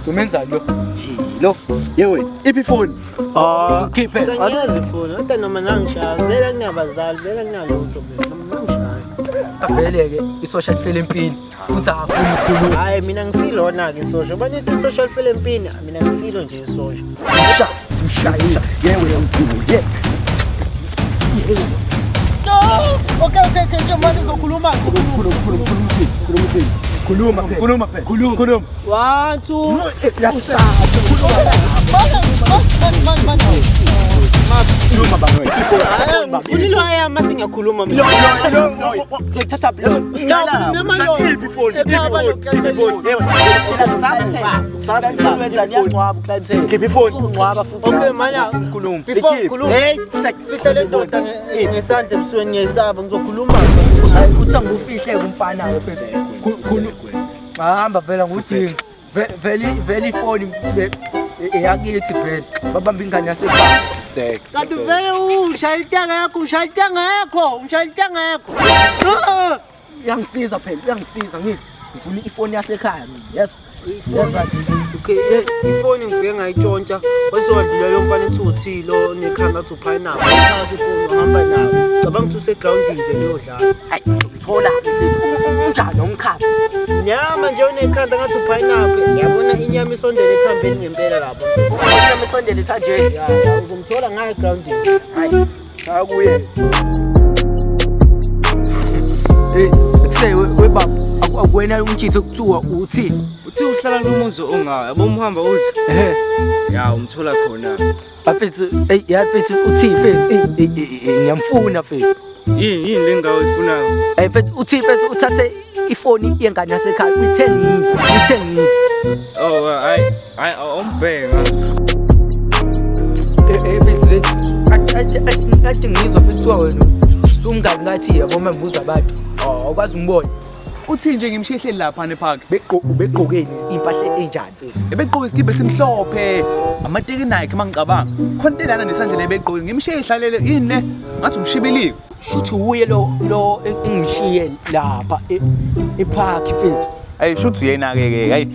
Sumenzani lo? Lo, yewe, iphi phone? Keep it. Angiyazi ifoni, kodwa noma nangishaya, vele nginabazali, vele nginalutho noma nangishaya. Avele-ke i-social fell empini futhi akafuni ukukhuluma. Hayi mina ngisilona-ke isosha, banithi i-social fell empini, mina ngisilo nje isosha. Simshaya. Yewe, yeah. No! Okay, manje ngizokhuluma. Khuluma phela. Khuluma. 1 2 Khuluma bangwe. Ngifuna loya mase ngiyakhuluma mina. Thatha phela. Noma lo. Ekhaba lo cancel. Keep your phone. Okay mana Khuluma. before khuluma. Hey, fihla le ndoda ngesandla ebusweni ngiyisaba ngizokhuluma. Uthi angifihle kumfana phela. Hamba vela ngudinga. Vele ifoni eyakithi vele. Babamba ingane yasekhaya. Kanti vele ushaya intanga yakho. Uyangisiza phela, ngithi. Ngifuna ifoni yasekhaya mina. Yes. Okay, ifoni ngifike ngayitshontsha bese wadlula lo mfana ethi uthi lo nekhanda athi upineapple. Uthatha ifoni uhamba nayo. Cabanga ukuthi usegroundini vele uyodlala. Hayi, ngithola mfethu. Unjani umkhazi? Nyama nje unekhanda ngathi upineapple. Yabona inyama isondele ethambeni ngempela lapho. Inyama isondele thanje. Ya, uzomthola ngayo groundini. Hayi, akuye. Ekuse webaba akwena umtshitho kuthiwa uthi uhlala nomuzi ongayo yabo umhamba uthi ya umthola khona afethu yafethu uthi fethu ngiyamfuna fethu yini lengawo ifunayo fethu uthi fethu uthathe ifoni yengane yasekhaya uyithengile oh hayi umbhenga fethu athi ngizwa fethu wena umngani ngathi yabo mambuza abantu akwazi umbona Uthi nje ngimshihle lapha nepark. Begqokeni impahla enjani fethu? Ebegqoka isikibhe simhlophe. Amateki Nike mangicabanga. Khontelana nesandla lebegqoka ngimshihla lele yini le? Ngathi umshibilike. Shuthi uye lo engishiye lapha epark fethu. Hey shuthi uyena ke hayi.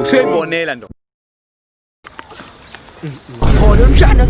Usuyibonela ndo. Khona umshana